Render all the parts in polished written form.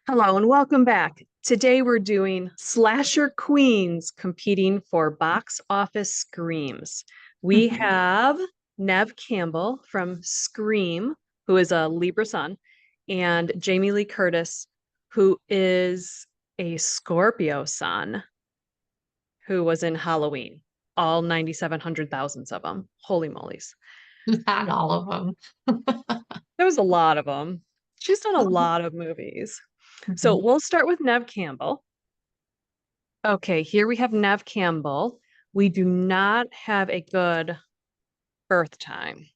Hello and welcome back. Today we're doing slasher queens competing for box office screams. We have Neve Campbell from Scream, who is a Libra sun, and Jamie Lee Curtis, who is a Scorpio sun, who was in Halloween. All 9,700 thousands of them. Holy moly's. Not all of them. There was a lot of them. She's done a lot of movies. So Mhm. we'll start with Neve Campbell. Okay, here we have Neve Campbell. We do not have a good birth time.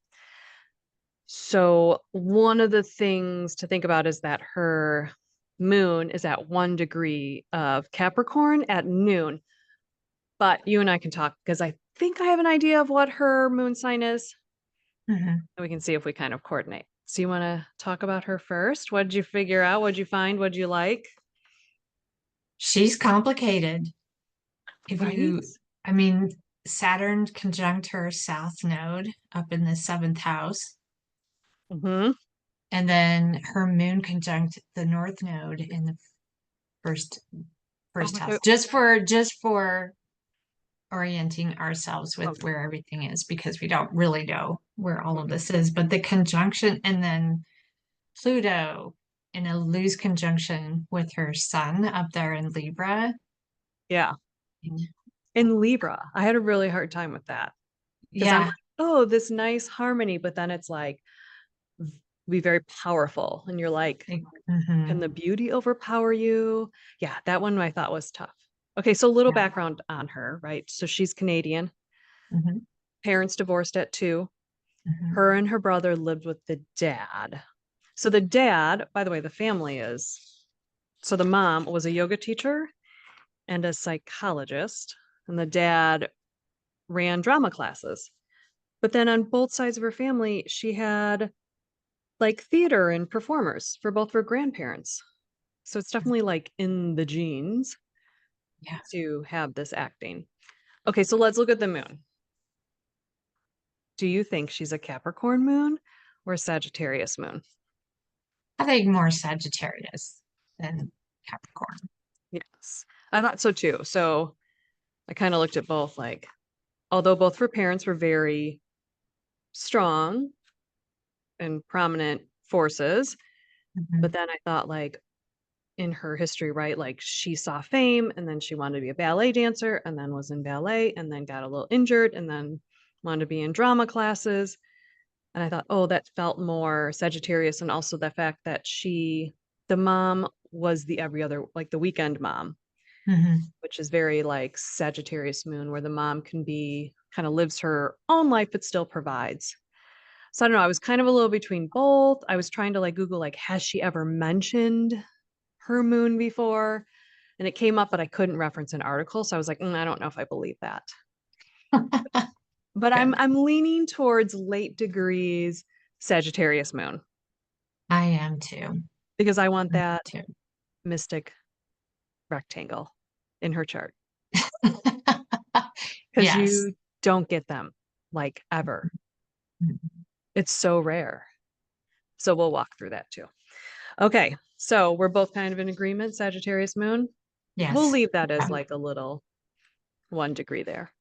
So one of the things to think about is that her moon is at 1 degree of Capricorn at noon. But you and I can talk because I think I have an idea of what her moon sign is, Mhm. and we can see if we kind of coordinate. So you want to talk about her first? What did you figure out? What did you find? What did you like? She's complicated. If Right? you, I mean, Saturn conjunct her south node up in the seventh house, Mm-hmm. and then her moon conjunct the north node in the first Oh, first with house. the, Just for orienting ourselves with okay. where everything is, because we don't really know where all of Okay. this is. But the conjunction, and then Pluto in a loose conjunction with her sun up there in Libra. Yeah. In Libra, I had a really hard time with that because I'm like, Yeah. oh, this nice harmony, but then it's like be very powerful. And you're like, can Mhm. the beauty overpower you? Yeah, that one I thought was tough. Okay, so a little Yeah. background on her, right? So she's Canadian, Mhm. parents divorced at 2. Mhm. Her and her brother lived with the dad. So the dad, by the way, the family is so the mom was a yoga teacher and a psychologist, and the dad ran drama classes. But then on both sides of her family, she had like theater and performers for both her grandparents. So it's definitely like in the genes Yeah. to have this acting. Okay, so let's look at the moon. Do you think she's a Capricorn moon or a Sagittarius moon? I think more Sagittarius than Capricorn. Yes, I thought so too. So I kind of looked at both, like, although both her parents were very strong and prominent forces, but Mhm. then I thought, like, in her history, right? Like she saw fame and then she wanted to be a ballet dancer and then was in ballet and then got a little injured and then wanted to be in drama classes. And I thought, oh, that felt more Sagittarius. And also the fact that the mom was the every other, like the weekend mom, Mhm. which is very like Sagittarius moon, where the mom can be kind of lives her own life, but still provides. So I don't know. I was kind of a little between both. I was trying to like Google, like, has she ever mentioned her moon before? And it came up, but I couldn't reference an article. So I was like, I don't know if I believe that. But I'm Good. I'm leaning towards late degrees Sagittarius moon I am too. because I want Me that too. mystic rectangle in her chart because Yes. you don't get them like ever. It's so rare. So we'll walk through that too. Okay. So we're both kind of in agreement, Sagittarius moon. We'll Yes. leave that as Yeah. like a little 1 degree there,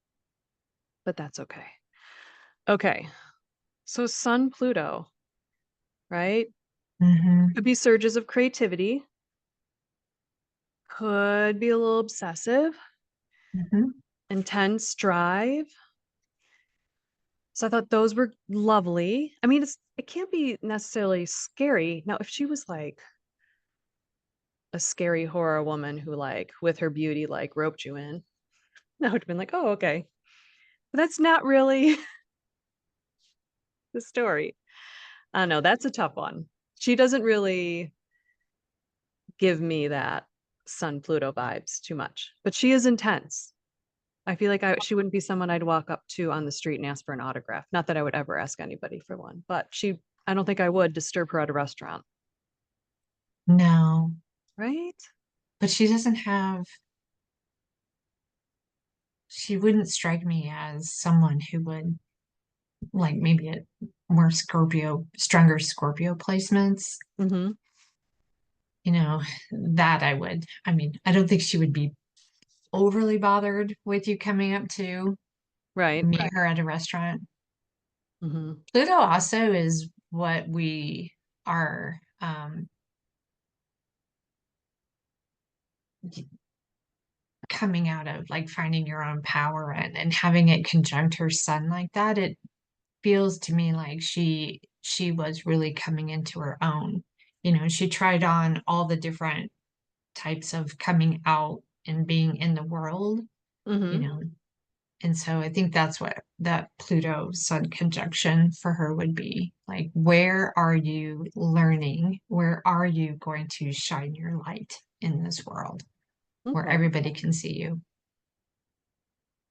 but that's okay. Okay. So Sun Pluto, right? Mhm. Could be surges of creativity, could be a little obsessive, Mhm. intense drive. So I thought those were lovely. I mean, it can't be necessarily scary. Now, if she was like a scary horror woman who like with her beauty like roped you in, that would have been like, oh, okay. But that's not really the story. I don't know. That's a tough one. She doesn't really give me that Sun Pluto vibes too much, but she is intense. I feel like she wouldn't be someone I'd walk up to on the street and ask for an autograph. Not that I would ever ask anybody for one, but I don't think I would disturb her at a restaurant, No, right? but she wouldn't strike me as someone who would like maybe a more stronger Scorpio placements. Hmm. you know, that I mean, I don't think she would be overly bothered with you coming up to Right. meet her at a restaurant. Hmm. Pluto also is what we are coming out of, like finding your own power and having it conjunct her sun like that. It feels to me like she was really coming into her own. You know, she tried on all the different types of coming out and being in the world, you Hmm. know. And so I think that's what that Pluto Sun conjunction for her would be. Like, where are you learning? Where are you going to shine your light in this world where Okay. everybody can see you?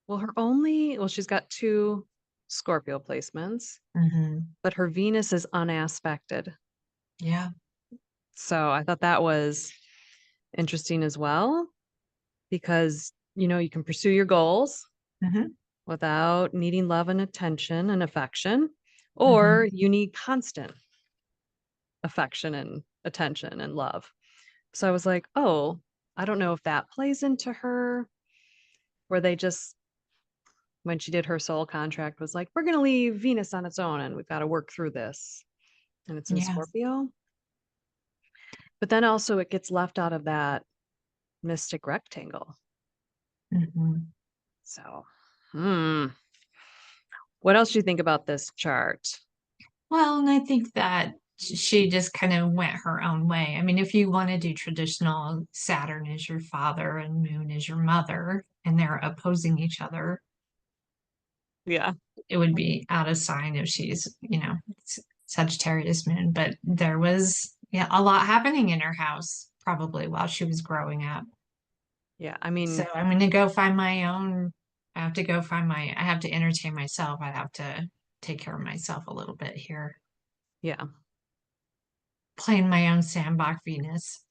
Well, she's got two Scorpio placements, Hmm. but her Venus is unaspected. Yeah. So I thought that was interesting as well because, you can pursue your goals Hmm. without needing love and attention and affection, or Hmm. you need constant affection and attention and love. So I was like, oh, I don't know if that plays into her, where they just, when she did her soul contract, was like, we're going to leave Venus on its own and we've got to work through this. And it's in Yeah. Scorpio. But then also it gets left out of that mystic rectangle. Hmm. So, hmm. What else do you think about this chart? Well, and I think that she just kind of went her own way. I mean, if you want to do traditional, Saturn is your father and Moon is your mother, and they're opposing each other, Yeah. it would be out of sign if she's, Sagittarius Moon. But there was, yeah, a lot happening in her house probably while she was growing up. Yeah. I So mean, I'm going to go find my own. I have to entertain myself. I have to take care of myself a little bit here. yeah. Playing my own sandbox Venus.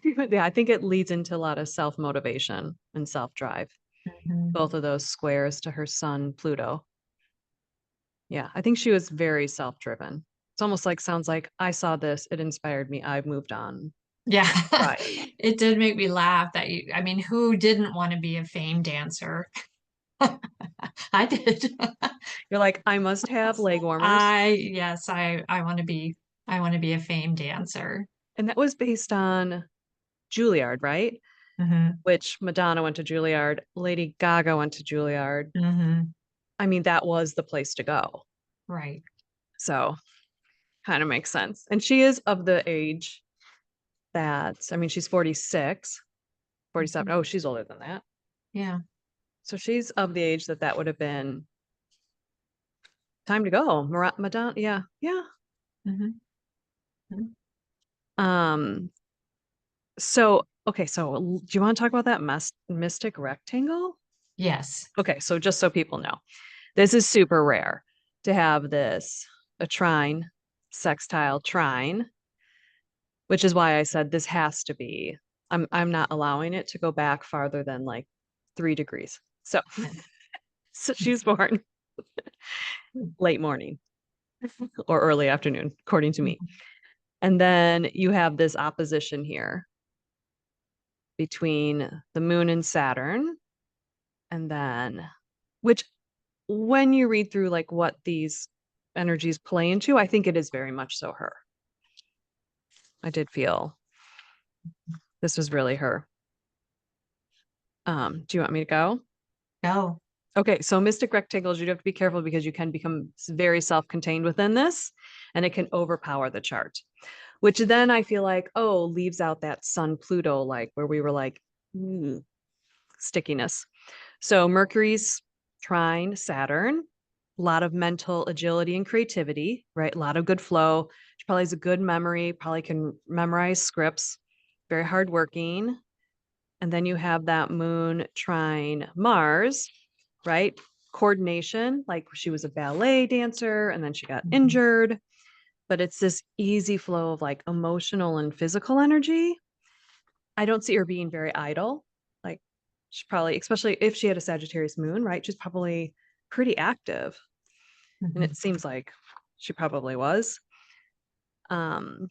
Yeah, I think it leads into a lot of self motivation and self drive. Mhm. Both of those squares to her son, Pluto. Yeah. I think she was very self driven. It's almost like, sounds like I saw this, it inspired me, I've moved on. Yeah, Right. it did make me laugh that I mean, who didn't want to be a fame dancer? I did. You're like, I must have leg warmers. Yes, I want to be a fame dancer. And that was based on Juilliard, right? Hmm. Which Madonna went to Juilliard, Lady Gaga went to Juilliard. Hmm. I mean, that was the place to go. Right. So kind of makes sense. And she is of the age that, I mean, she's 46, 47. Mhm. Oh, she's older than that. Yeah. So she's of the age that would have been time to go. Madonna, yeah, yeah. Hmm. Um, so okay, so do you want to talk about that mystic rectangle? Yes. Okay, so just so people know, this is super rare to have this a trine, sextile trine, which is why I said this has to be. I'm not allowing it to go back farther than like 3 degrees. So, Yeah. so she's born late morning or early afternoon, according to me. Mhm. And then you have this opposition here between the moon and Saturn. And then, which when you read through like what these energies play into, I think it is very much so her. I did feel this was really her. Do you want me to go? Go. Okay, so mystic rectangles, you have to be careful because you can become very self-contained within this and it can overpower the chart, which then I feel like, oh, leaves out that Sun Pluto, like where we were like, stickiness. So Mercury's trine Saturn, a lot of mental agility and creativity, right? A lot of good flow. She probably has a good memory, probably can memorize scripts, very hardworking. And then you have that moon trine Mars, right? Coordination, like she was a ballet dancer and then she got Mhm. injured, but it's this easy flow of like emotional and physical energy. I don't see her being very idle. Like she probably, especially if she had a Sagittarius moon, right? She's probably pretty active. And Mhm. it seems like she probably was. Um,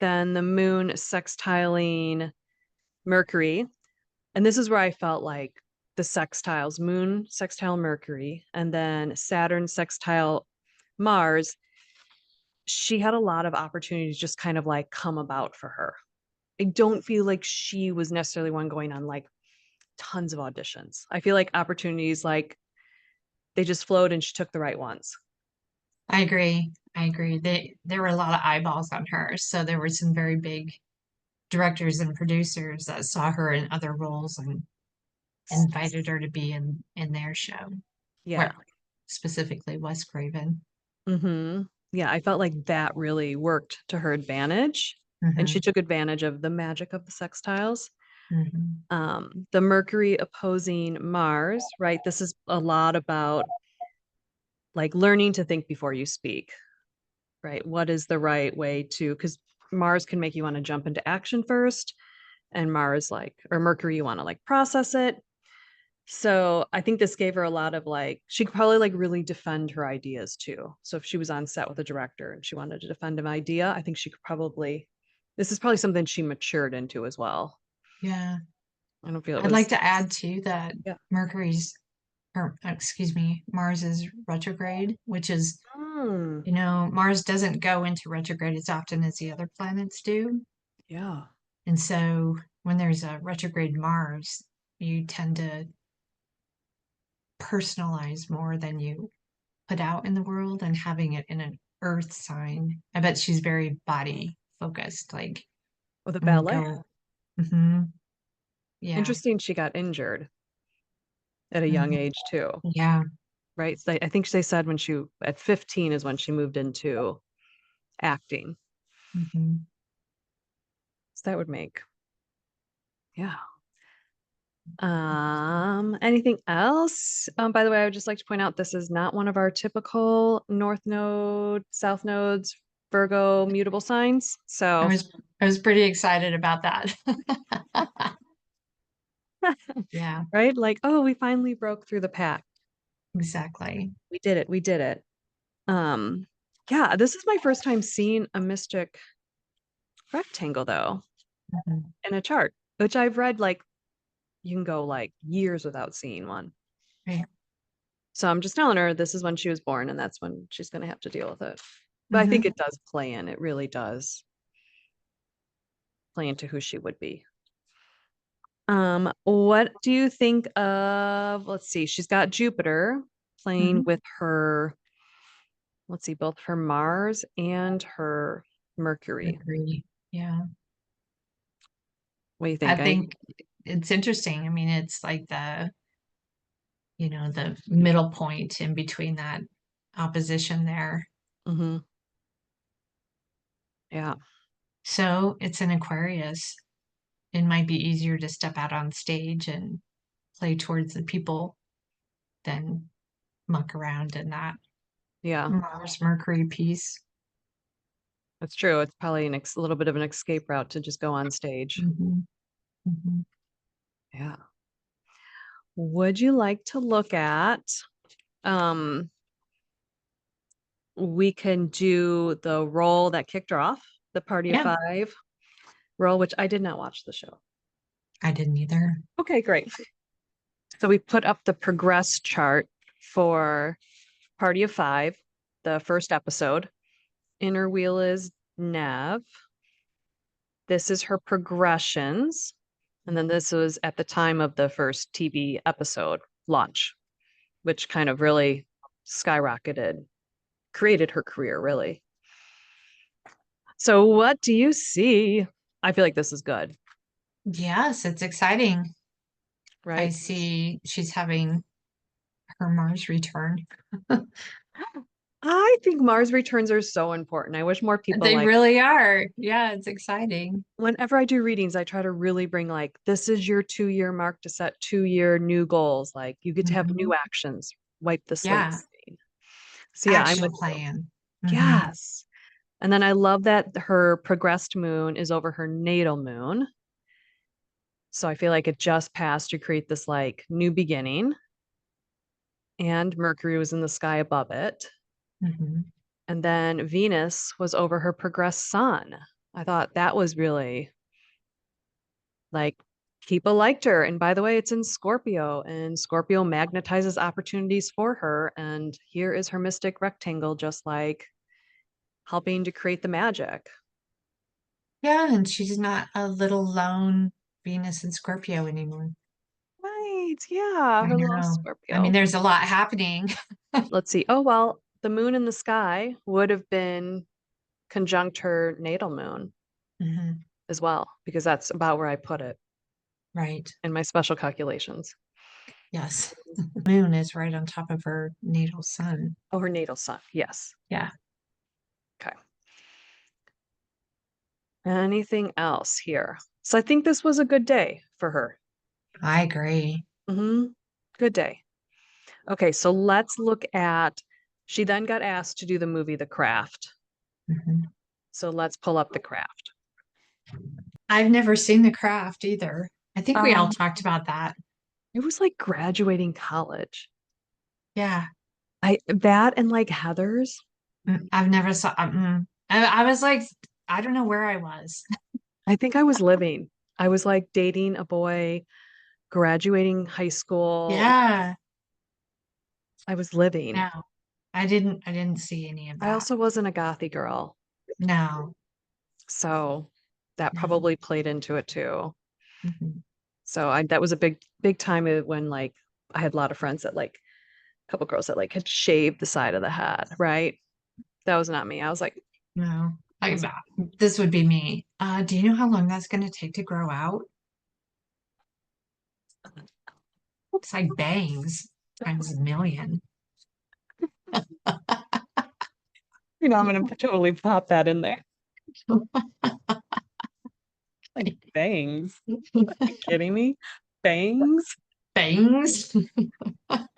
then the moon sextiling Mercury. And this is where I felt like the sextiles, moon sextile Mercury, and then Saturn sextile Mars, she had a lot of opportunities just kind of like come about for her. I don't feel like she was necessarily one going on like tons of auditions. I feel like opportunities like they just flowed and she took the right ones. I agree. I agree. There were a lot of eyeballs on her, so there were some very big directors and producers that saw her in other roles and invited her to be in their show. Yeah. Where specifically Wes Craven. Yeah, I felt like that really worked to her advantage, and she Hmm. took advantage of the magic of the sextiles. Hmm. The Mercury opposing Mars, right? This is a lot about like learning to think before you speak, right? What is the right way to, because Mars can make you want to jump into action first, and Mars, like, or Mercury, you want to like process it. So I think this gave her a lot of like, she could probably like really defend her ideas too. So if she was on set with a director and she wanted to defend an idea, I think she could probably, this is probably something she matured into as well. Yeah. I don't feel it I'd like was, to add too that yeah. Mercury's, or excuse me, Mars is retrograde, which is, Mm, Mars doesn't go into retrograde as often as the other planets do. yeah. And so when there's a retrograde Mars, you tend to personalize more than you put out in the world, and having it in an earth sign. I bet she's very body focused. Like With a when we ballet. go, hmm yeah, Interesting she got injured at a young hmm age too, yeah, right? So I think they said when she, at 15 is when she moved into acting. hmm So that would make, yeah. Anything else? By the way, I would just like to point out this is not one of our typical North Node, South Nodes, Virgo mutable signs. I So, was I was pretty excited about that. Yeah, right? Like, oh, we finally broke through the pack. exactly. We did it. We did it. Um, yeah, this is my first time seeing a mystic rectangle though Hmm. in a chart, which I've read like you can go like years without seeing one. Right. So I'm just telling her this is when she was born and that's when she's going to have to deal with it. But I think Hmm. it does play in. It really does play into who she would be. What do you think of, let's see, she's got Jupiter playing Hmm. with her, let's see, both her Mars and her Mercury. Agree. Yeah, What do you I think? think it's interesting. I mean, it's like the middle point in between that opposition there. Mhm. Yeah. So it's an Aquarius. It might be easier to step out on stage and play towards the people than muck around in that Yeah, Mars Mercury piece. that's true. It's probably a little bit of an escape route to just go on stage. Hmm. Hmm. Yeah. Would you like to look at, um, we can do the role that kicked her off, the Party of Yeah, Five role, which I did not watch the show. I didn't either. Okay, great. So we put up the progress chart for Party of Five, the first episode. Inner wheel is Neve. This is her progressions. And then this was at the time of the first TV episode launch, which kind of really skyrocketed, created her career, really. So, what do you see? I feel like this is good, Yes, it's exciting. I right? see she's having her Mars return. I think Mars returns are so important. I wish more people They like, really are. Yeah, it's exciting. whenever I do readings, I try to really bring like, this is your 2 year mark to set 2 year new goals. Like, you get to have new Hmm. actions, wipe the slate Yeah, clean. So, yeah, I'm action with you. plan. Hmm. Yes. And then I love that her progressed moon is over her natal moon. So I feel like it just passed to create this like new beginning. And Mercury was in the sky above it. Hmm. And then Venus was over her progressed sun. I thought that was really like people liked her. And by the way, it's in Scorpio, and Scorpio magnetizes opportunities for her. And here is her mystic rectangle, just like helping to create the magic. Yeah, and she's not a little lone Venus and Scorpio anymore. Right. Yeah. I Her little know. I mean, Scorpio. there's a lot happening. Let's see. Oh, well, the moon in the sky would have been conjunct her natal moon Hmm. as well, because that's about where I put it Right. in my special calculations. Yes. Moon is right on top of her natal sun. Oh, her natal sun. Yes. Yeah, Okay. Anything else here? So I think this was a good day for her. I agree. Hmm. Good day. Okay, so let's look at. She then got asked to do the movie The Craft. Mhm. So let's pull up The Craft. I've never seen The Craft either. I think we all Um, talked about that. it was like graduating college. Yeah. I that and like Heather's. I've never saw. I was like, I don't know where I was. I think I was living. I was like dating a boy, graduating high school. Yeah. I was living. No, I didn't see any of I that. also wasn't a gothy girl, No, so that no. probably played into it too. Mhm. So I that was a big time when like I had a lot of friends that like a couple girls that like had shaved the side of the head, right? That was not me. I was like, No. I Like was that. This would be me. Do you know how long that's going to take to grow out? It's like bangs times a million. I'm gonna totally pop that in there. Like bangs. Are you kidding me? Bangs? Bangs?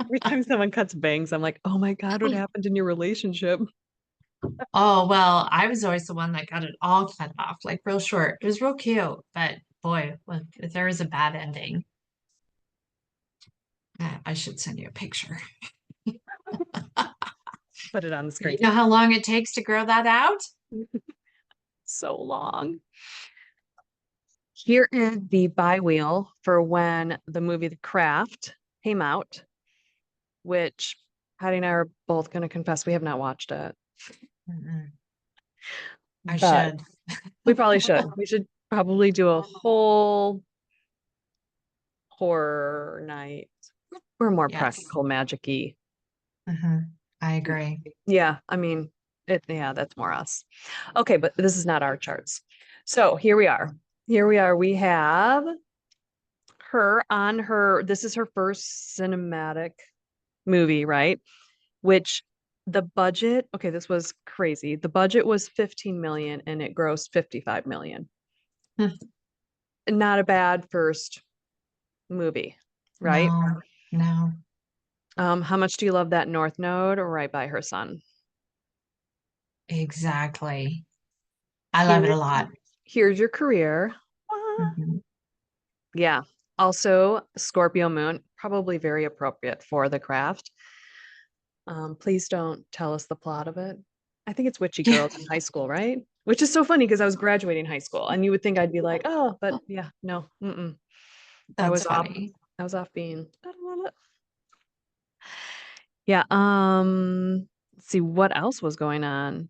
Every time someone cuts bangs, I'm like, oh my God, what happened in your relationship? Oh, well, I was always the one that got it all cut off, like real short. It was real cute, but boy, if there was a bad ending, I should send you a picture. Put it on the You screen. know how long it takes to grow that out? So long. Here is the buy wheel for when the movie The Craft came out, which Patty and I are both going to confess we have not watched it, Mm-mm. I but should. we probably should. We should probably do a whole horror night. We're more Yes. practical magic-y. Hmm. I agree. Yeah, I mean, yeah, that's more us. Okay, but this is not our charts. So here we are. Here we are. We have her on her, this is her first cinematic movie, right? Which the budget, okay, this was crazy. The budget was 15 million and it grossed 55 million. Hmm. Not a bad first movie, right? No, no, How much do you love that North Node or right by her son? exactly. I love it Here, a lot. here's your career. Ah, Hmm. yeah. Also, Scorpio moon, probably very appropriate for the craft. Please don't tell us the plot of it. I think it's witchy Yeah, girls in high school, right? Which is so funny because I was graduating high school and you would think I'd be like, oh, but yeah, no, mm-mm. I that's was off. funny. I was off being. I don't want it. Yeah. Let's see what else was going on.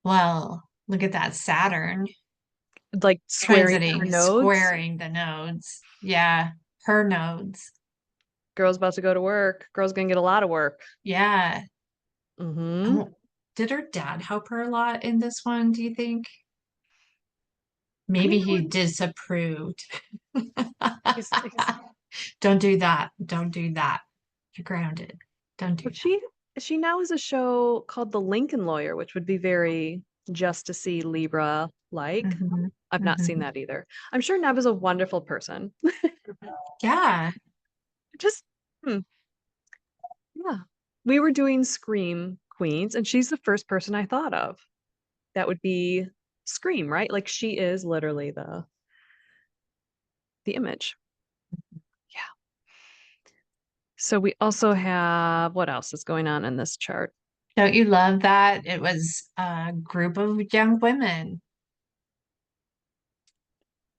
Well, look at that Saturn Like squaring her transiting, nodes. squaring the nodes. Yeah, her nodes. Girl's about to go to work. Girl's gonna get a lot of work. Yeah. Mm-hmm. Oh, did her dad help her a lot in this one, do you think? I mean, Maybe he disapproved. he's Don't do that. Don't do that. You're grounded. Don't do But she now has a show called The Lincoln Lawyer, which would be very Justicey Libra that. like. Hmm. I've not seen Hmm. that either. I'm sure Nev is a wonderful person. Yeah. Just yeah. We were doing Scream Queens, and she's the first person I thought of. That would be Scream, right? Like she is literally the image. Yeah. So we also have what else is going on in this chart? Don't you love that? It was a group of young women.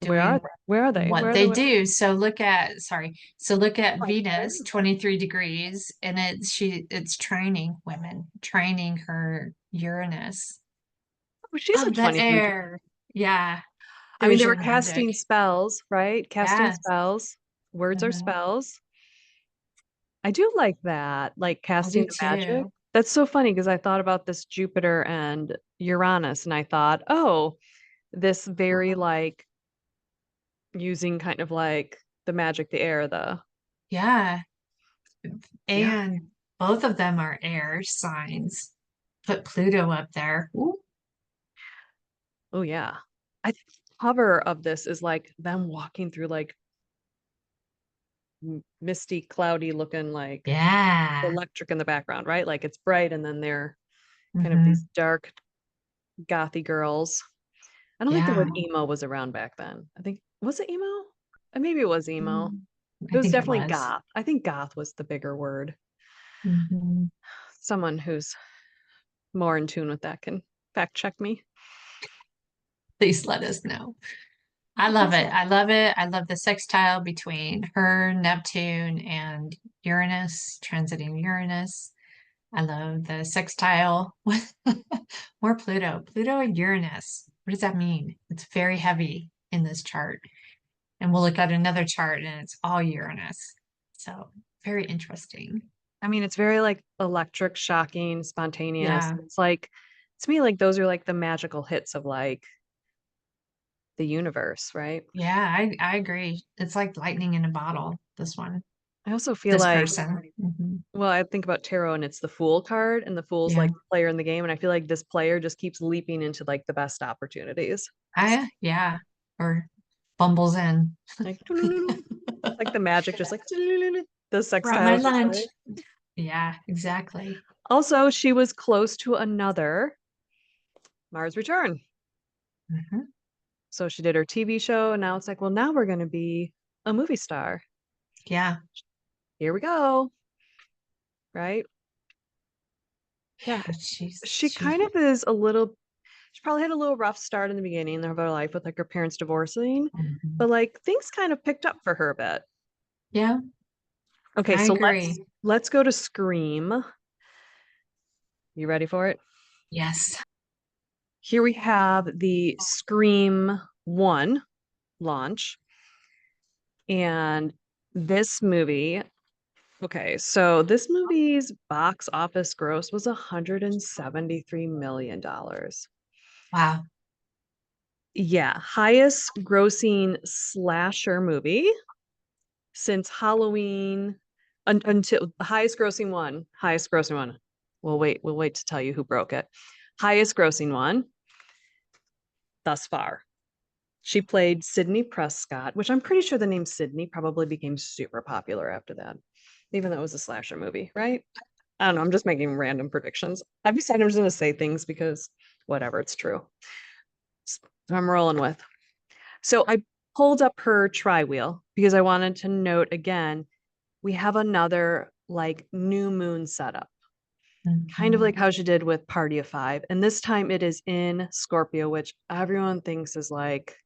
Where are doing they? Where are they? what Where are they? they do. So look at Like, Venus, 23 degrees, and it's training women, training her Uranus oh, she's a of the 23. air. Yeah, I mean, there's they your were magic. casting spells, right? Casting Yes. spells. Words are Mhm. spells. I do like that, like I do casting the magic. too. That's so funny because I thought about this Jupiter and Uranus, and I thought, oh, this very like using kind of like the magic, the air, the Yeah. yeah. And both of them are air signs. Put Pluto up there. Ooh. Oh yeah. I think the cover of this is like them walking through like misty, cloudy looking like Yeah. electric in the background, right? Like it's bright and then they're kind of these Hmm. dark gothy girls. I don't think the Yeah. word emo was around back then. I think was it emo? Maybe it was emo. Mm, It I was think it definitely was. goth. I think goth was the bigger word. Hmm. Someone who's more in tune with that can fact check me. Please let us know. I love Please it. let I love it. I love the sextile between her, Neptune, and Uranus, transiting Uranus. I love the sextile with more Pluto. Pluto and Uranus. What does that mean? It's very heavy in this chart. And we'll look at another chart and it's all Uranus. So very interesting. I mean, it's very like electric, shocking, spontaneous. Yeah. It's like to me, like those are like the magical hits of like the universe, right? Yeah, I agree. It's like lightning in a bottle, this one, I also feel this like, person. well, I think about tarot and it's the fool card, and the fool's Yeah. like the player in the game. And I feel like this player just keeps leaping into like the best opportunities. Yeah. Or bumbles in. Like, like the magic, just like the Brought my sextiles just lunch. right. Yeah, exactly. Also, she was close to another Mars return. Hmm. So she did her TV show, and now it's like, well, now we're going to be a movie star. Yeah. Here we go. Right. Yeah. Yeah, she's She she's kind of is a little, she probably had a little rough start in the beginning of her life with like her parents divorcing, Mhm. but like things kind of picked up for her a bit. Yeah, Okay, I so agree. let's go to Scream. You ready for it? Yes. Here we have the Scream 1 launch. And this movie, okay, so this movie's box office gross was $173 million. Wow. Yeah, highest grossing slasher movie since Halloween until the highest grossing one. We'll wait to tell you who broke it. Highest grossing one thus far. She played Sydney Prescott, which I'm pretty sure the name Sydney probably became super popular after that, even though it was a slasher movie, right? I don't know. I'm just making random predictions. I've decided I'm just going to say things because whatever, it's true. So I'm rolling with. So I pulled up her tri wheel because I wanted to note again, we have another like new moon setup, kind of Mhm. like how she did with Party of Five. And this time it is in Scorpio, which everyone thinks is like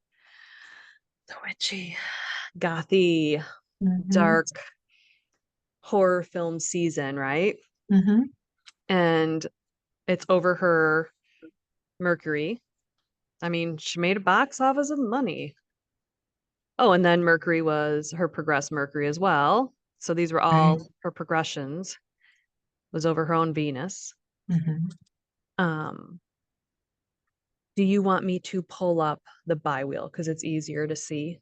the witchy, gothy, Mhm. dark horror film season, right? Mhm. And it's over her Mercury. I mean, she made a box office of money. Oh, and then Mercury was her progressed Mercury as well. So these were Right. all her progressions, was over her own Venus. Mhm. Um, do you want me to pull up the bi-wheel because it's easier to see?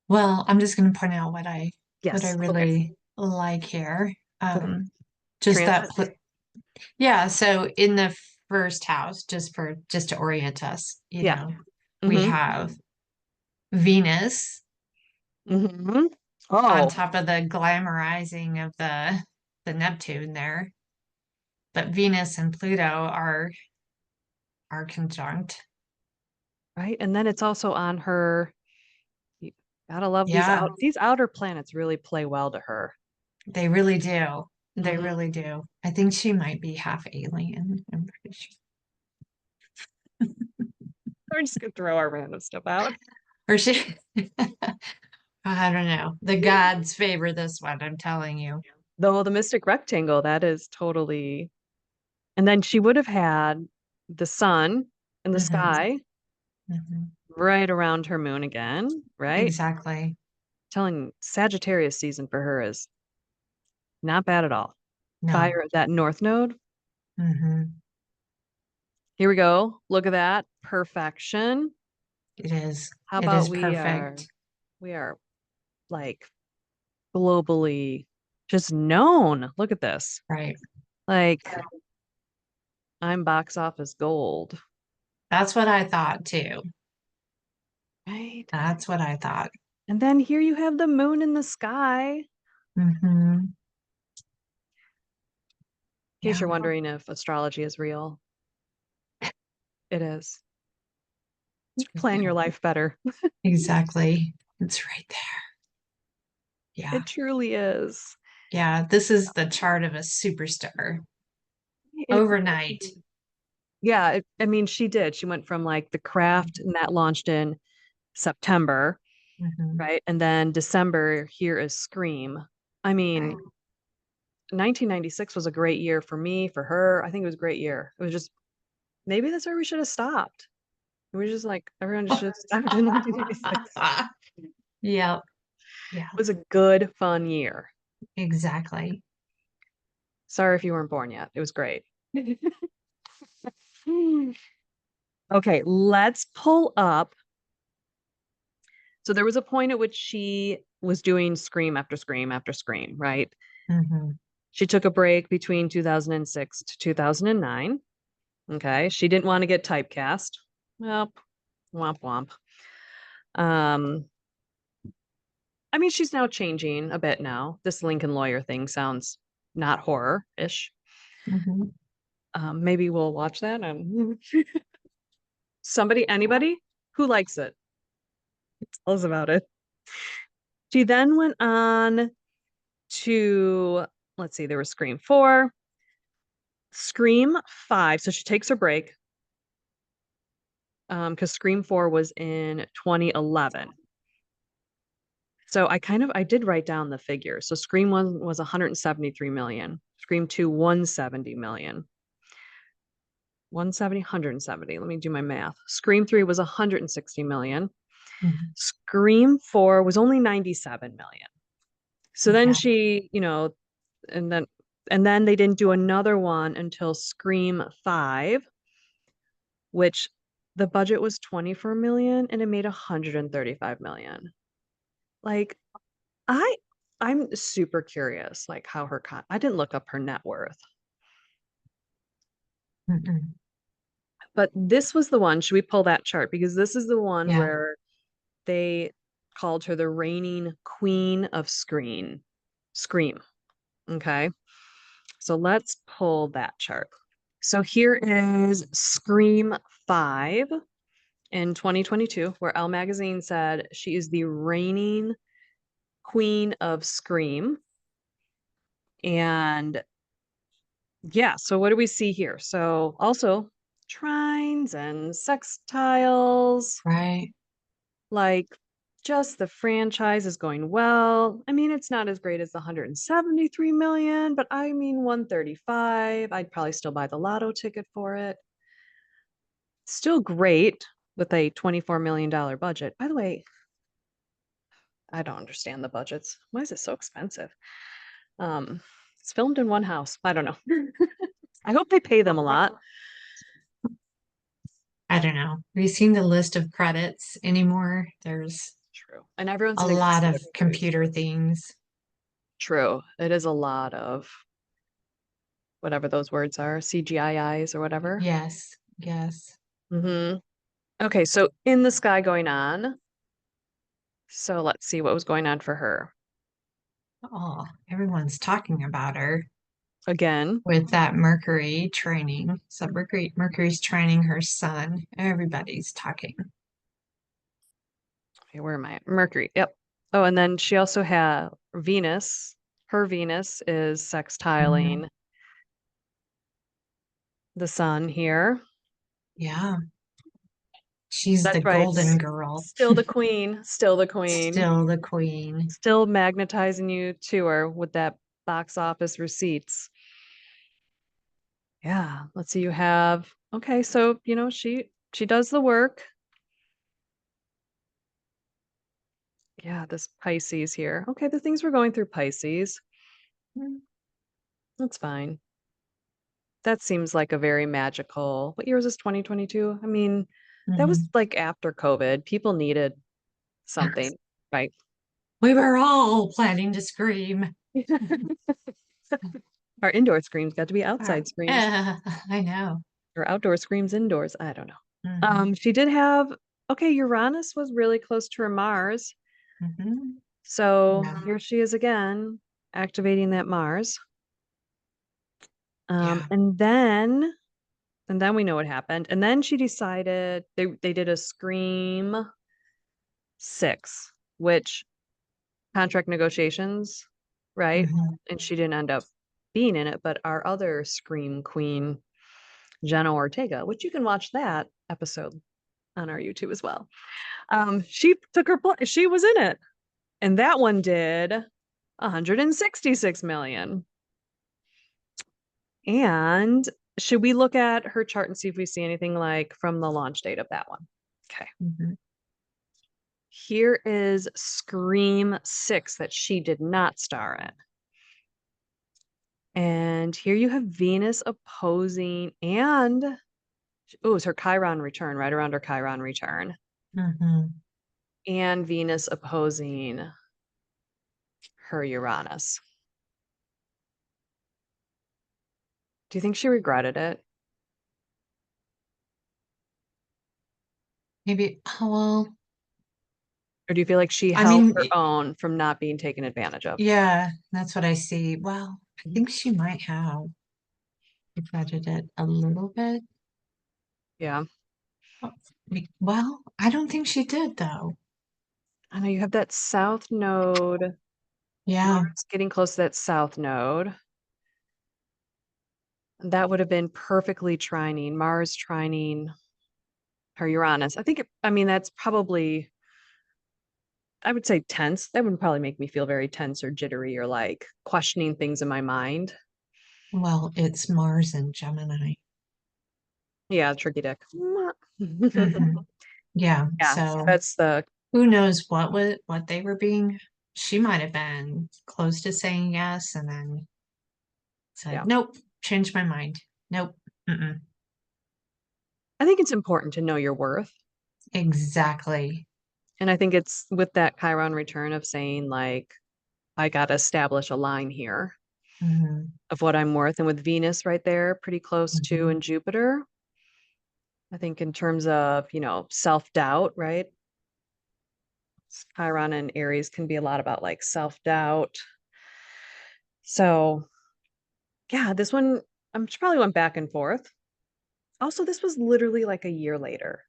Well, I'm just going to point out what I Yes. Okay. really like here. Okay. Just Transit. yeah, so in the first house, just to orient us, Yeah. we Mm-hmm. have Venus Mm-hmm. on Oh, top of the glamorizing of the Neptune there. But Venus and Pluto are conjunct. right. And then it's also on her. You gotta love Yeah, these outer planets really play well to her. they really do. They Mhm. really do. I think she might be half alien. I'm pretty sure. We're just gonna throw our random stuff out. Or she, I don't know. The gods favor this one, I'm telling you. Though the Mystic Rectangle, that is totally. And then she would have had the sun in the Hmm. sky Hmm. right around her moon again, right? Exactly. Telling Sagittarius season for her is not bad at all. No. Fire at that North Node. Hmm. Here we go. Look at that. Perfection. It is. How It about is perfect. we are like globally just known. Look at this. Right. Like I'm box office gold. That's what I thought too. Right? That's what I thought. And then here you have the moon in the sky. In Hmm. case Yeah, you're wondering if astrology is real, it is. it's right Plan your there. life better. Exactly. It's right there. Yeah. It truly is. Yeah. This is the chart of a superstar It overnight. yeah, I mean, she did. She went from like the craft, and that launched in September, Hmm. right? And then December, here is Scream. I Right. mean, 1996 was a great year for me, for her. I think it was a great year. It was just maybe that's where we should have stopped. We just like everyone just should have stopped in 1996. Yep. Yeah, It was a good, fun year. exactly. Sorry if you weren't born yet. It was great. Okay, let's pull up. So there was a point at which she was doing Scream after Scream after Scream, right? Hmm. She took a break between 2006 to 2009. Okay. She didn't want to get typecast. Well, womp womp. Um, I mean, she's now changing a bit now. This Lincoln Lawyer thing sounds not horror-ish. Hmm. Maybe we'll watch that. Anybody who likes it, tell us about it. She then went on to, let's see, there was Scream 4, Scream 5. So she takes her break because Scream 4 was in 2011. So I did write down the figures. So Scream 1 was 173 million, Scream 2 170 million. 170, 170. Let me do my math. Scream 3 was 160 million. Hmm. Scream 4 was only 97 million. So then Yeah. she, and then they didn't do another one until Scream 5, which the budget was 24 million and it made 135 million. Like I I'm super curious like how I didn't look up her net worth. Mm-mm. But this was the one, should we pull that chart because this is the one Yeah. where they called her the reigning queen of Scream. Okay. So let's pull that chart. So here is Scream 5 in 2022, where Elle Magazine said she is the reigning queen of Scream. And yeah, so what do we see here? So also trines and sextiles, Right. like just the franchise is going well. I mean, it's not as great as the 173 million, but I mean 135. I'd probably still buy the lotto ticket for it. Still great with a $24 million budget. By the way, I don't understand the budgets. Why is it so expensive? Um, it's filmed in one house. I don't know. I hope they pay them a lot. I don't know. Have you seen the list of credits anymore? There's True. And everyone's a an lot of executive producer. computer things. True. It is a lot of whatever those words are, CGIs or whatever. Yes. Yes. Hmm. Okay, so in the sky going on. So let's see what was going on for her. Oh, everyone's talking about her Again, with that Mercury training. So Mercury's training her son. Everybody's talking. okay, where am I? Mercury. Yep. Oh, and then she also had Venus. Her Venus is Mhm. sextiling the sun here. Yeah. She's the That's right. golden girl. Still the queen, still the queen, Still the queen. still magnetizing you to her with that box office receipts. Yeah, let's see. You have okay, so she does the work. Yeah, this Pisces here. Okay, the things we're going through Pisces. Mm, that's fine. That seems like a very magical. What year was this? 2022? I mean, that was Mhm. like after COVID. People needed something, right? We were all planning to scream. Our indoor screams got to be outside screams I know. or outdoor screams indoors. I don't know. Hmm. She did have okay, Uranus was really close to her Mars. Hmm. So Yeah. here she is again, activating that Mars. Um, Yeah. and then and then we know what happened. And then she decided they did a Scream 6, which contract negotiations, right? Hmm. And she didn't end up being in it, but our other Scream queen, Jenna Ortega, which you can watch that episode on our YouTube as well. She took her place. She was in it. And that one did 166 million. And should we look at her chart and see if we see anything like from the launch date of that one? Okay. Hmm. Here is Scream 6 that she did not star in. And here you have Venus opposing and oh, it's her Chiron return, right around her Chiron return. Hmm. And Venus opposing her Uranus. Do you think she regretted it? Maybe, oh, well, Or do you feel like she I held mean, her own from not being taken advantage of? yeah, that's what I see. Well, I Mhm. think she might have regretted it a little bit. Yeah. Oh, well, I don't think she did though. I know you have that south node, Yeah. Mars getting close to that south node. That would have been perfectly trining, Mars trining her Uranus. I mean, that's probably, I would say tense. That would probably make me feel very tense or jittery or like questioning things in my mind. Well, it's Mars and Gemini. Yeah, tricky dick. Hmm. Yeah. Yeah, so So that's the, who knows what they were being. She might have been close to saying yes and then said, yeah. nope, changed my mind. Nope. Mm-mm. I think it's important to know your worth. Exactly. And I think it's with that Chiron return of saying, like, I got to establish a line here Hmm. of what I'm worth. And with Venus right there, pretty close to, Hmm. and Jupiter, I think in terms of, self doubt, right? Chiron and Aries can be a lot about like self doubt. So, yeah, this one, she probably went back and forth. Also, this was literally like a year later.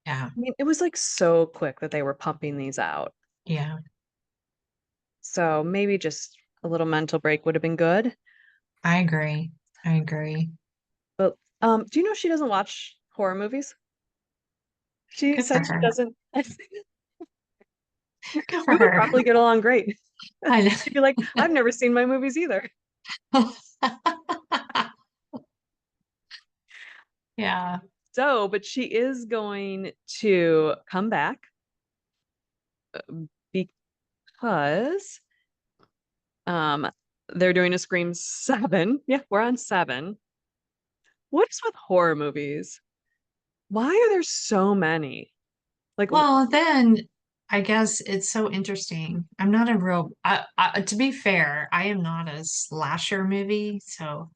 Yeah. I mean, it was like so quick that they were pumping these out. Yeah. So maybe just a little mental break would have been good. I agree. I agree. But do you know she doesn't watch horror movies? She Good for said she her. doesn't. Good We for would her. probably get along great. I She'd be like, I've never seen my movies either. know. Yeah. So, but she is going to come back because um they're doing a Scream 7. Yeah, we're on 7. What is with horror movies? Why are there so many? Like, Well, then I guess it's so interesting. I'm not a real, to be fair, I am not a slasher movie, so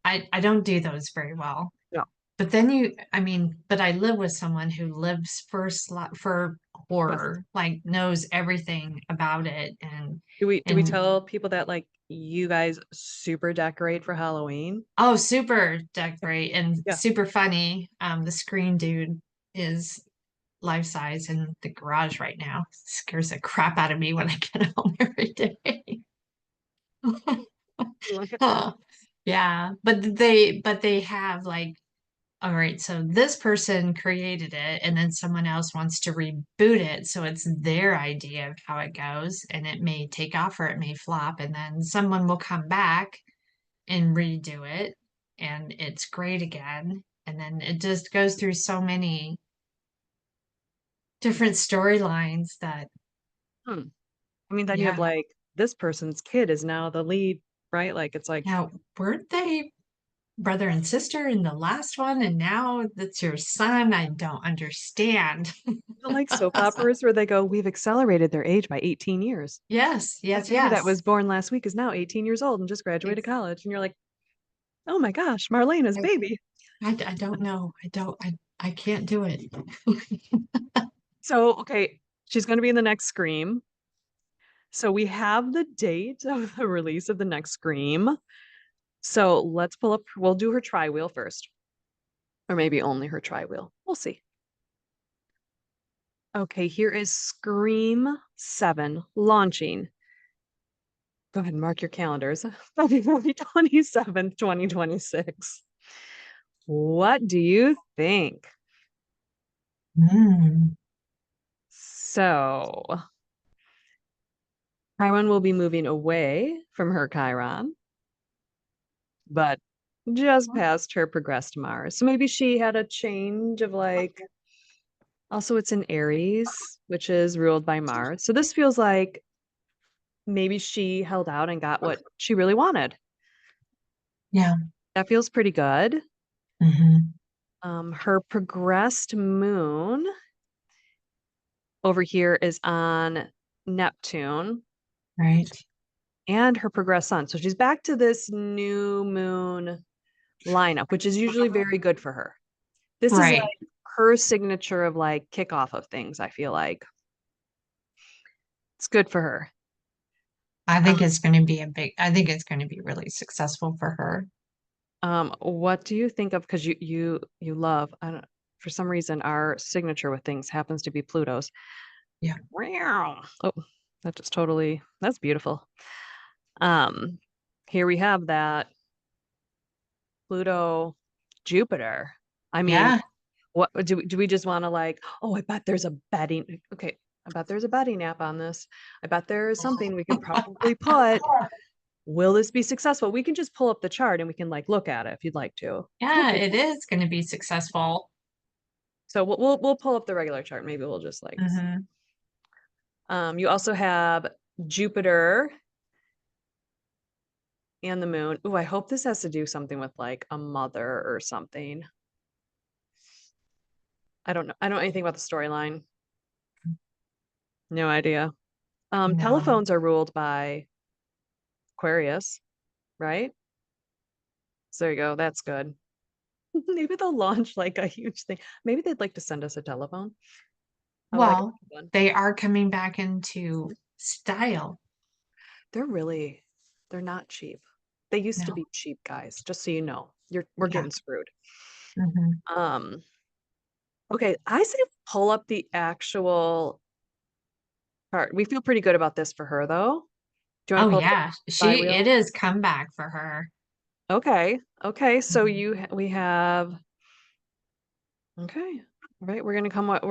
I don't do those very well. no, But then I mean, but I live with someone who lives for yes. horror, like knows everything about it, Do we and tell people that like you guys super decorate for Halloween? oh, super decorate and Yeah. super funny. The screen dude is life size in the garage right now. Scares the crap out of me when I get home every day. You like it? Huh. Yeah, but they have like all right, so this person created it and then someone else wants to reboot it. So it's their idea of how it goes and it may take off or it may flop. And then someone will come back and redo it and it's great again. And then it just goes through so many different storylines that, Hmm. I mean, then you have yeah. like this person's kid is now the lead, right? Like it's like Now, weren't they brother and sister in the last one? And now that's your son? I don't understand. like soap operas where they go, we've accelerated their age by 18 years. Yes, That yes, baby that yes. was born last week is now 18 years old and just graduated Ex- college. And you're like, oh my gosh, Marlena's I, baby. I don't know. I can't do it. So, okay, she's going to be in the next Scream. So we have the date of the release of the next Scream. So let's pull up, we'll do her tri wheel first, or maybe only her tri wheel. We'll see. Okay, here is Scream 7 launching. Go ahead and mark your calendars. February 27th, 2026. What do you think? Mm. So, Chiron will be moving away from her Chiron, but just past her progressed Mars. So maybe she had a change of like, also it's in Aries, which is ruled by Mars. So this feels like maybe she held out and got what she really wanted. Yeah. That feels pretty good. Hmm. Her progressed moon over here is on Neptune Right. and her progressed sun. So she's back to this new moon lineup, which is usually very good for her. This is Right. like her signature of like kickoff of things, I feel like. It's good for her. I think it's going to be really successful for her. What do you think of because you love I don't for some reason our signature with things happens to be Pluto's. Yeah. Meow. Oh, that just totally that's beautiful. Um, here we have that Pluto Jupiter. I mean, Yeah. what do we just want to like, oh, I bet there's a betting okay, I bet there's a betting app on this. I bet there is something we could probably put. Will this be successful? We can just pull up the chart and we can like look at it if you'd like to. We'll Yeah, do it that. is going to be successful. So we'll pull up the regular chart. Maybe we'll just like Hmm. you also have Jupiter and the moon. Oh, I hope this has to do something with like a mother or something. I don't know. I don't know anything about the storyline. No idea. No. Telephones are ruled by Aquarius, right? So there you go. That's good. Maybe they'll launch like a huge thing. Maybe they'd like to send us a telephone. I would like Well, one. they are coming back into style They're really, they're not cheap. They used to now. be cheap, guys, just so you know. We're Yeah. getting screwed. Hmm. Um, okay, I say pull up the actual part. We feel pretty good about this for her though. Do you want to Oh pull up the yeah, it flywheel? is comeback for her. Okay. Okay, so Mhm. we have okay. All right, we're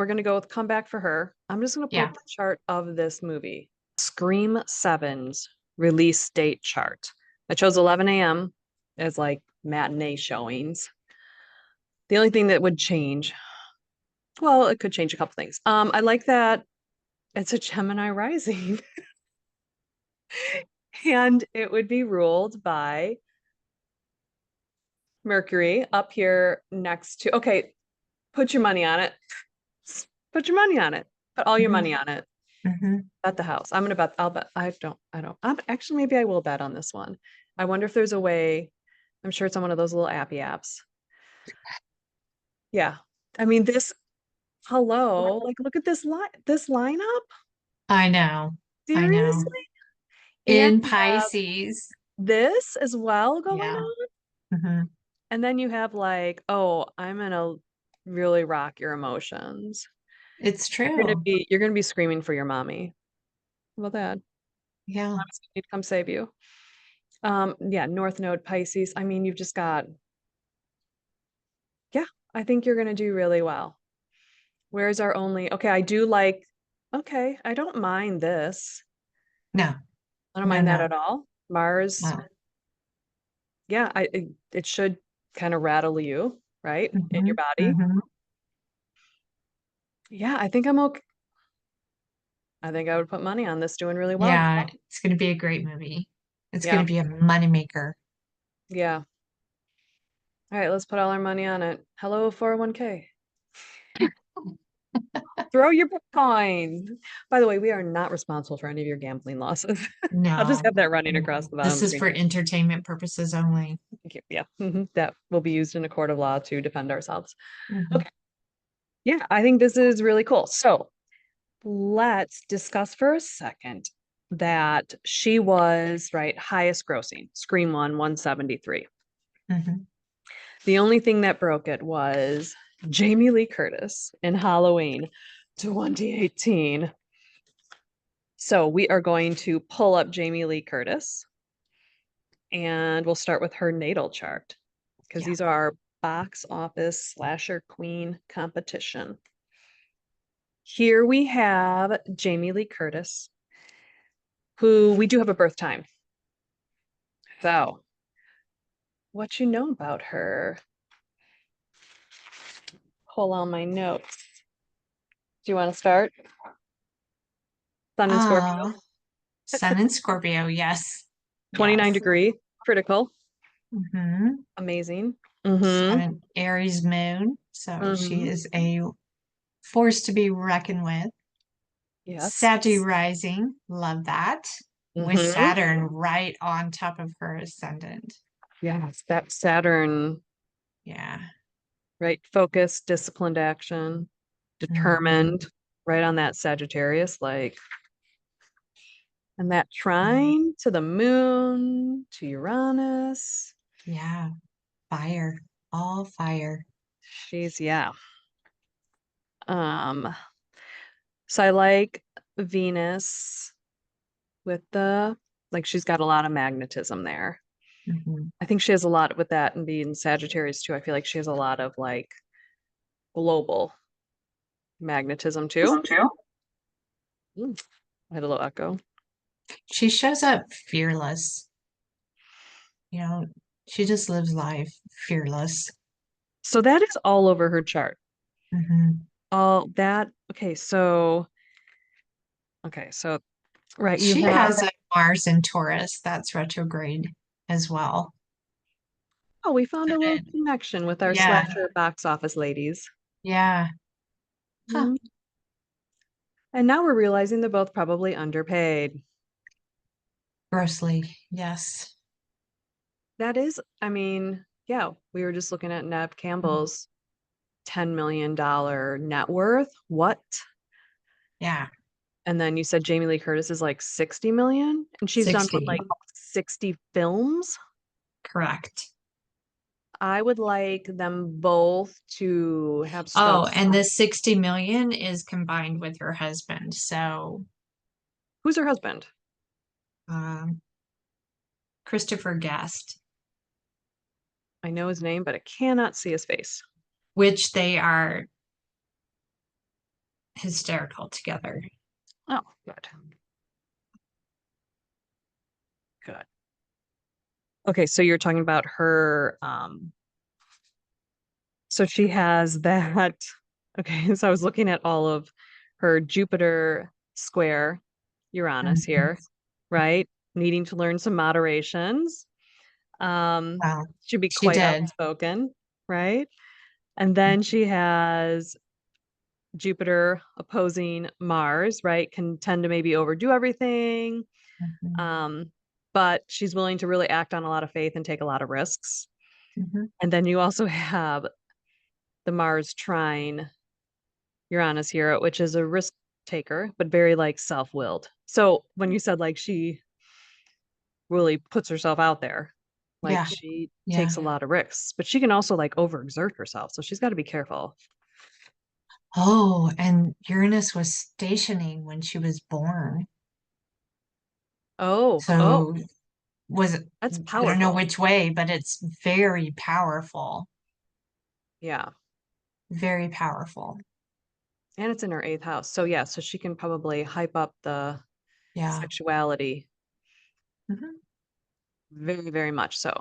gonna go with comeback for her. I'm just gonna pull Yeah. up the chart of this movie. Scream 7's release date chart. I chose 11 a.m. as like matinee showings. The only thing that would change, well, it could change a couple things. I like that it's a Gemini rising and it would be ruled by Mercury up here next to, okay, put your money on it. Put your money on it. Put all your Hmm. money on it. Hmm. Bet the house. I'm gonna bet. I'll bet. Actually, maybe I will bet on this one. I wonder if there's a way. I'm sure it's on one of those little appy apps. Yeah. I mean, hello, like look at this lineup. I know. I know. Seriously? And In you have Pisces. this as well going Yeah. on. Hmm. And then you have like, oh, I'm gonna really rock your emotions. It's You're gonna true. be screaming for your mommy. How about that? Yeah. Mommy's gonna need to come save you. Yeah, North Node Pisces. I mean, you've just got, yeah. I think you're gonna do really well. Where's our only, okay, I do like, okay, I don't mind this. No, I don't no, mind that no, at all. Mars, no. yeah, it should kind of rattle you, right? In Hmm. your body. Hmm. Yeah, I think I'm okay. I think I would put money on this doing really well. Yeah, it's going to be a great movie. It's going Yeah, to be a moneymaker. yeah. All right, let's put all our money on it. Hello, 401k. Throw your Bitcoin. By the way, we are not responsible for any of your gambling losses. I'll just No, have that running across no. the bottom This of the is screen. for entertainment purposes only. Thank you. Yeah, that will be used in a court of law to defend ourselves. Hmm. Okay. Yeah, I think this is really cool. So let's discuss for a second that she was, right, highest grossing. Scream one, 173. Hmm. The only thing that broke it was Jamie Lee Curtis in Halloween 2018. So we are going to pull up Jamie Lee Curtis and we'll start with her natal chart because Yeah, these are our box office slasher queen competition. Here we have Jamie Lee Curtis, who we do have a birth time. So, what you know about her? Pull on my notes. Do you want to start? Sun and Scorpio, uh, Sun in Scorpio, yes. 29 Yes. degree, critical, Hmm. amazing. Sun Mm-hmm. in Aries moon. So she Mm-hmm. is a force to be reckoned with. Yes. Saggy rising, love that. With Mm-hmm. Saturn right on top of her ascendant. Yes, that Saturn, Yeah. right? Focused, disciplined action, Hmm. determined, right on that Sagittarius, like, and that trine to the moon, to Uranus. Yeah. Fire. All fire. She's, yeah. Um, so I like Venus with the, like, she's got a lot of magnetism there. Hmm. I think she has a lot with that and being Sagittarius too. I feel like she has a lot of like global magnetism too. Mm, I had a little echo. She shows up fearless. You know, she just lives life fearless. So that is all over her chart. Hmm. All that, okay, so right, you She have, has a Mars in Taurus that's retrograde as well. oh, we found a little And connection with our yeah, slasher box office ladies. yeah. Huh. Mm, and now we're realizing they're both probably underpaid. Grossly, yes. That is, I mean, yeah, we were just looking at Neve Campbell's $10 million net worth. What? Yeah, And then you said Jamie Lee Curtis is like 60 million and she's done what, 60. like 60 films? Correct. I would like them both to have Oh, strokes. and the 60 million is combined with her husband. So, Who's her husband? um, Christopher Guest, I know his name, but I cannot see his face. which they are hysterical together. Oh, good. Good. Okay, so you're talking about her so she has that. Okay, so I was looking at all of her Jupiter square Uranus Mhm. here, right? Needing to learn some moderations. Um, Well, should be she quite did. outspoken, right? And then she has Jupiter opposing Mars, right? Can tend to maybe overdo everything. Mhm. Um, but she's willing to really act on a lot of faith and take a lot of risks. Mhm. And then you also have the Mars trine Uranus here, which is a risk taker, but very like self-willed. So when you said like she really puts herself out there, like Yeah, she yeah. takes a lot of risks, but she can also like overexert herself. So she's got to be careful. Oh, and Uranus was stationing when she was born. Oh, So was that's I don't know powerful. which way, but it's very powerful. Yeah. very powerful. And it's in her eighth house. So yeah, so she can probably hype up the Yeah. sexuality Hmm. very, very much so.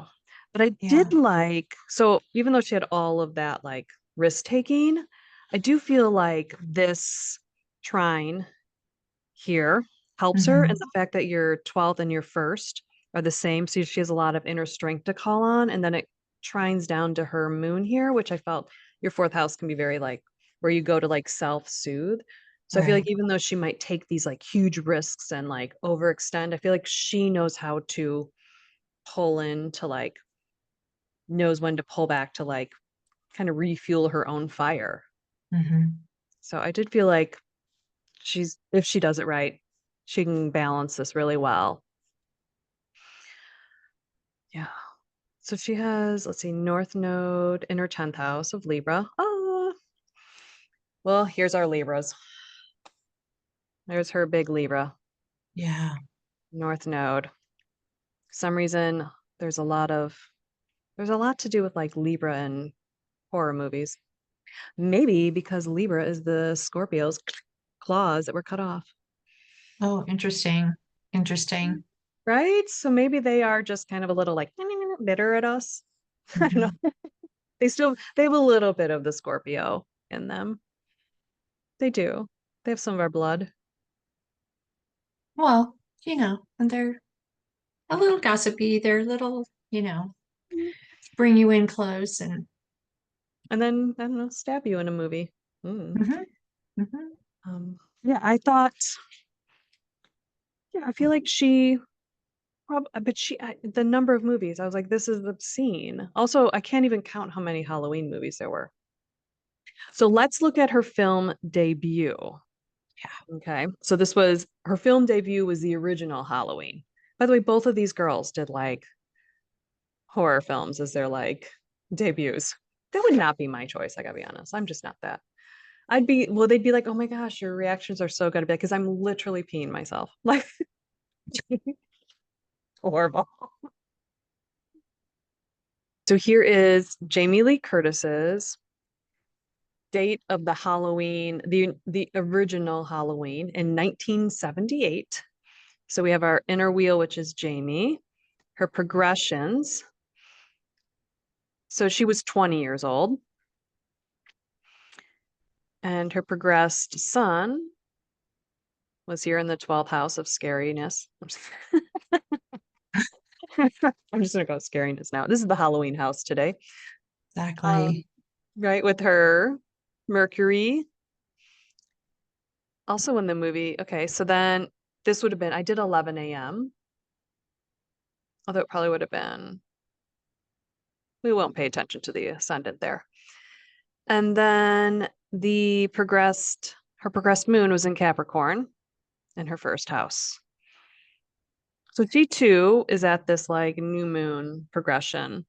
But I did Yeah. like, so even though she had all of that like risk taking, I do feel like this trine here helps her. And Hmm. the fact that your 12th and your first are the same. So she has a lot of inner strength to call on. And then it trines down to her moon here, which I felt your fourth house can be very like where you go to like self-soothe. So I feel like Right. even though she might take these like huge risks and like overextend, I feel like she knows how to pull in to like knows when to pull back to like kind of refuel her own fire. Hmm. So I did feel like she's if she does it right, she can balance this really well. Yeah. So she has, let's see, North Node in her 10th house of Libra. Oh, well, here's our Libras. There's her big Libra, Yeah. North Node. For some reason, there's a lot of there's a lot to do with like Libra and horror movies. Maybe because Libra is the Scorpio's claws that were cut off. Oh, interesting. Mm. Interesting. Right? So maybe they are just kind of a little like bitter at us. I don't Hmm. know. They have a little bit of the Scorpio in them. They do. They have some of our blood. Well, and they're a little gossipy. They're a little, Mm. bring you in close and And then I don't know, stab you in a movie. Mm. hmm. Hmm. Yeah, I thought. Yeah, I feel like she. But the number of movies, I was like, this is obscene. Also, I can't even count how many Halloween movies there were. So let's look at her film debut. Okay. So this was her film debut was the original Halloween. By the way, both of these girls did like horror films as their like debuts. That would not be my choice, I gotta be honest. I'm just not that. They'd be like, oh my gosh, your reactions are so good. I'd be like, because I'm literally peeing myself. Like horrible. So here is Jamie Lee Curtis's date of the Halloween, the original Halloween in 1978. So we have our inner wheel, which is Jamie, her progressions. So she was 20 years old, and her progressed son was here in the 12th house of scariness. I'm just gonna go scariness now. This is the Halloween house today. Um, Exactly. right, with her Mercury. Also in the movie. Okay, so then this would have been, I did 11 a.m., although it probably would have been, we won't pay attention to the ascendant there. And then her progressed moon was in Capricorn in her first house. So she too is at this like new moon progression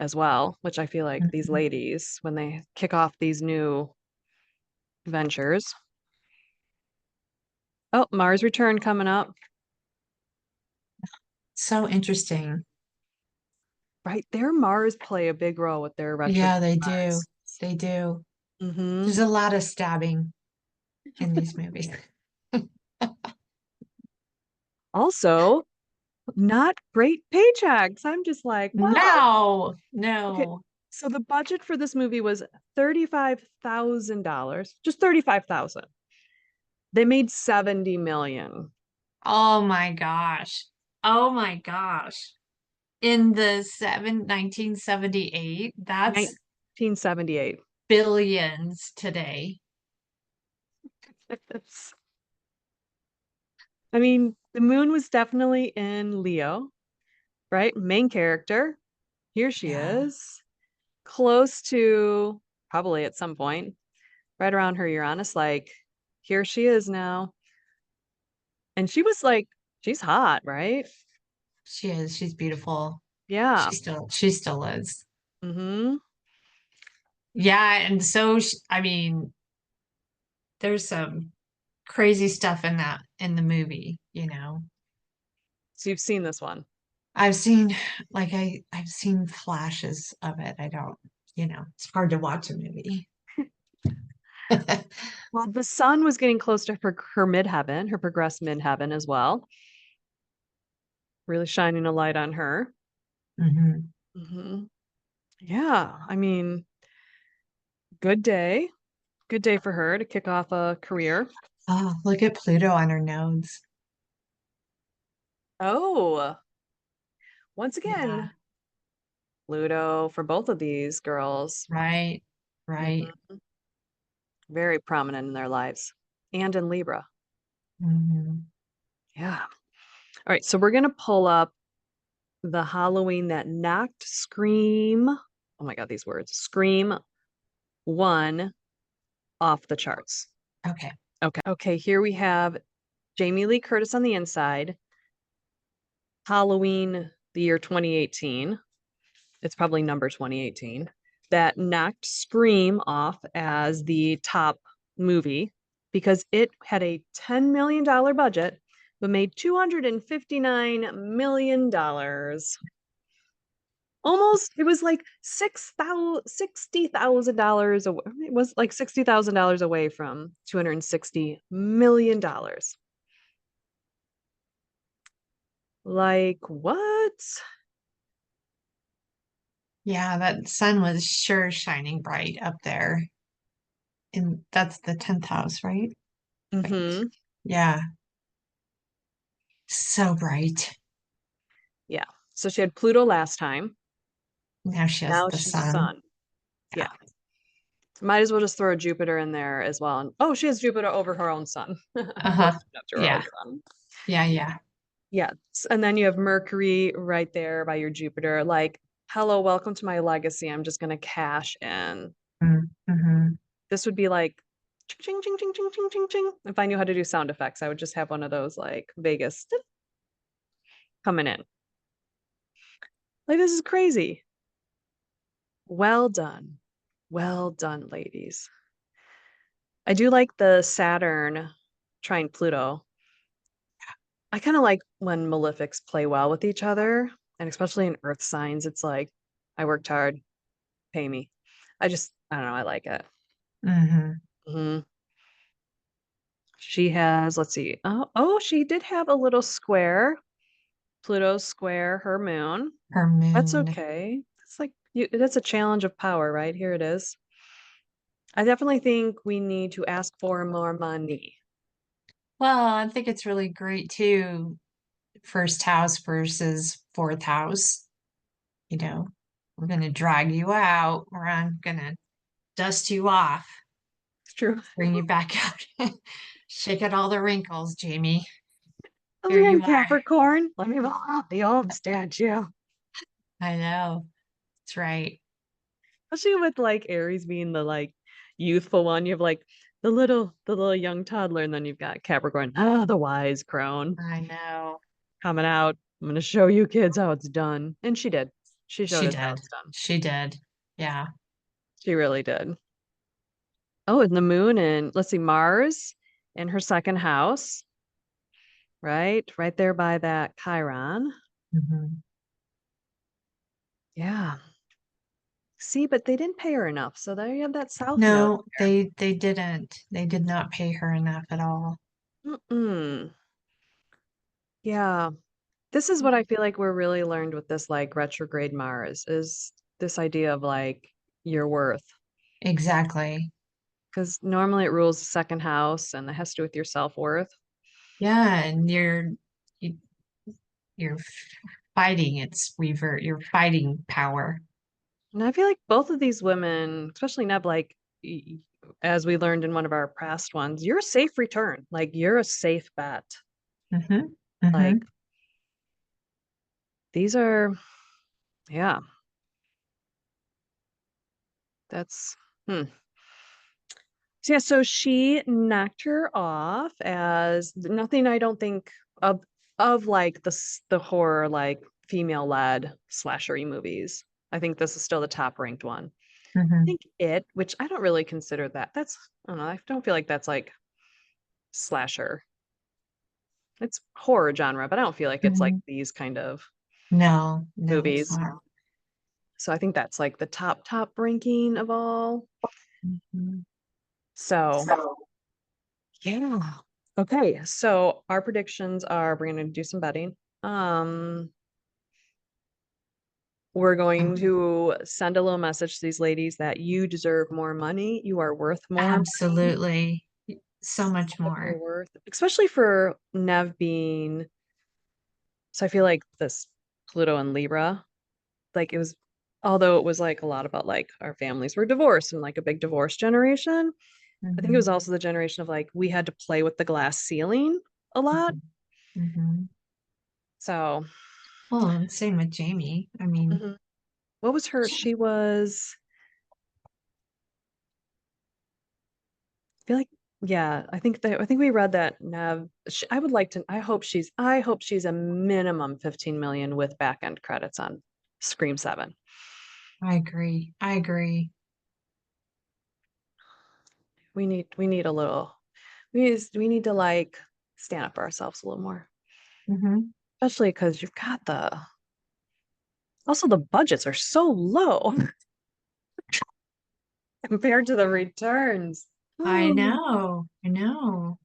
as well, which I feel like these Mhm. ladies, when they kick off these new ventures. Oh, Mars return coming up. So interesting. Right. Their Mars play a big role with their retrograde Yeah, they do. Mars. They do. Hmm. There's a lot of stabbing in these movies. Also, not great paychecks. I'm just like, wow. No, Okay. no. So the budget for this movie was $35,000, just 35,000. They made 70 million. Oh my gosh. Oh my gosh. In the 1978, that's 1978. billions today. I mean, the moon was definitely in Leo, right? Main character. Here she Yeah, is, close to probably at some point, right around her Uranus. Like, here she is now. And she was like, she's hot, right? she is. She's beautiful. Yeah. She still is. Hmm. Yeah, and so I mean, there's some crazy stuff in the movie. So you've seen this one. I've seen I've seen flashes of it. I don't. it's hard to watch a movie. Well, the sun was getting close to her midheaven, her progressed midheaven as well, really shining a light on her. Hmm. Hmm. Yeah, I mean, good day. Good day for her to kick off a career. Oh, look at Pluto on her nodes. Oh, once Yeah, again, Pluto for both of these girls. right, right. Mhm. Very prominent in their lives and in Libra. Hmm. Yeah. All right, so we're going to pull up the Halloween that knocked Scream. Oh my God, these words. Scream 1 off the charts. Okay. Okay, here we have Jamie Lee Curtis on the inside, Halloween, the year 2018. It's probably number 2018. That knocked Scream off as the top movie because it had a $10 million budget, but made $259 million. Almost, it was like $60,000 away. It was like $60,000 away from $260 million. Like what? Yeah, that sun was sure shining bright up there. And that's the 10th house, right? Right. Mm-hmm. Yeah, so bright. Yeah. So she had Pluto last time. Now she has Now the she's sun. Sun. Yeah. Yeah. Might as well just throw a Jupiter in there as well. And oh, she has Jupiter over her own sun. Uh-huh. Close enough to her own Yeah. sun. Yeah, yeah. Yeah. And then you have Mercury right there by your Jupiter. Like, hello, welcome to my legacy. I'm just gonna cash in. Mm-hmm. This would be like ching ching ching ching ching ching ching. If I knew how to do sound effects, I would just have one of those like Vegas coming in. Like this is crazy. Well done. Well done, ladies. I do like the Saturn trine Pluto. I kind of like when malefics play well with each other, and especially in earth signs, it's like I worked hard, pay me. I don't know, I like it. Mm-hmm. Hmm. She has, let's see. Oh, she did have a little square. Pluto square her moon. Her That's moon. okay. It's like that's a challenge of power, right? Here it is. I definitely think we need to ask for more money. Well, I think it's really great too. First house versus fourth house. You know, we're gonna drag you out, or I'm gonna dust you off, It's true. bring you back out, shake out all the wrinkles, Jamie. Oh, Here again, you are. Capricorn. Let me roll out the old statue. I know. That's right. Especially with like Aries being the like youthful one. You have like the little young toddler, and then you've got Capricorn, the wise crone I know. coming out. I'm gonna show you kids how it's done. And she did. She showed She us how did. it's done. She did. Yeah. She really did. Oh, and the moon and let's see, Mars in her second house, right? Right there by that Chiron. Hmm. Yeah. See, but they didn't pay her enough. So there you have that South Node. No, they didn't. They did not pay her enough at all. Mm-mm. Yeah. This is what I feel like we're really learned with this like retrograde Mars is this idea of like your worth. Exactly. Because normally it rules the second house and it has to do with your self-worth. Yeah, and you, you're fighting its revert. You're fighting power. And I feel like both of these women, especially Neb, like as we learned in one of our past ones, you're a safe return. Like you're a safe bet. Hmm. Like Hmm. these are, yeah, that's hmm. So, yeah, so she knocked her off as nothing I don't think of like the horror like female led slashery movies. I think this is still the top ranked one. I Hmm. think it, which I don't really consider that. That's I don't know, I don't feel like that's like slasher. It's horror genre, but I don't feel like it's like Hmm. these kind of No, no, it's movies. not. So I think that's like the top ranking of all. Mhm. So So yeah. Okay, so our predictions are we're gonna do some betting. We're going to send a little message to these ladies that you deserve more money. You are worth more money. absolutely. So much What you're more. worth, especially for Nev being. So I feel like this Pluto and Libra, like it was, although it was like a lot about like our families were divorced and like a big divorce generation. I think it was Mhm. also the generation of like we had to play with the glass ceiling a lot. Mhm. Mhm. So, Well, and same with Jamie. I mean, mhm. What was her? She was, I feel like, yeah, I think we read that Nev, I would like to, I hope she's a minimum 15 million with back end credits on Scream 7. I agree. I agree. We need a little, we need to like stand up for ourselves a little more, Mhm. especially because you've got also the budgets are so low compared to the returns. I Do know. I know.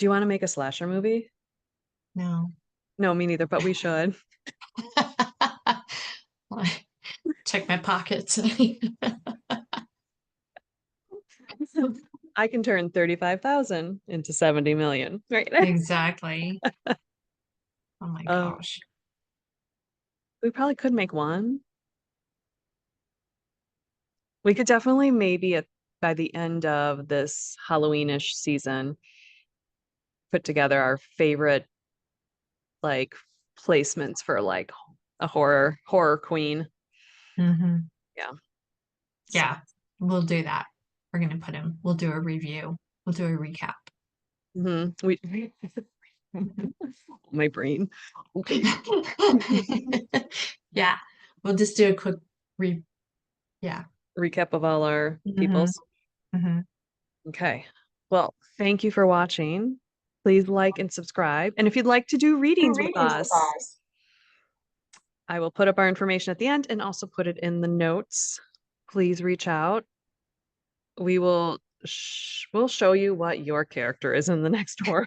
you want to make a slasher movie? No. No, me neither, but we should. Check my pockets. I can turn 35,000 into 70 million, right? Exactly. Oh my Um, gosh. we probably could make one. We could definitely maybe by the end of this Halloweenish season put together our favorite like placements for like a horror queen. Hmm. Yeah. So Yeah, we'll do that. We're gonna put him. We'll do a review. We'll do a recap. we my brain. Okay. Yeah, we'll just do a quick re. Yeah. Recap of all our Hmm. peoples. Hmm. Okay. Well, thank you for watching. Please like and subscribe. And if you'd like to do Do readings with readings with us, us. I will put up our information at the end and also put it in the notes. Please reach out. We will we'll show you what your character is in the next horror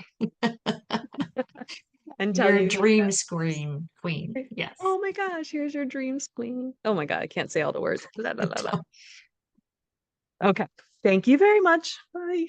and tell Your you dream scream queen. Yes. oh my gosh, here's your dreams queen. Oh my god, I can't say all the words. La, la, la, la. Okay. Thank you very much. Bye.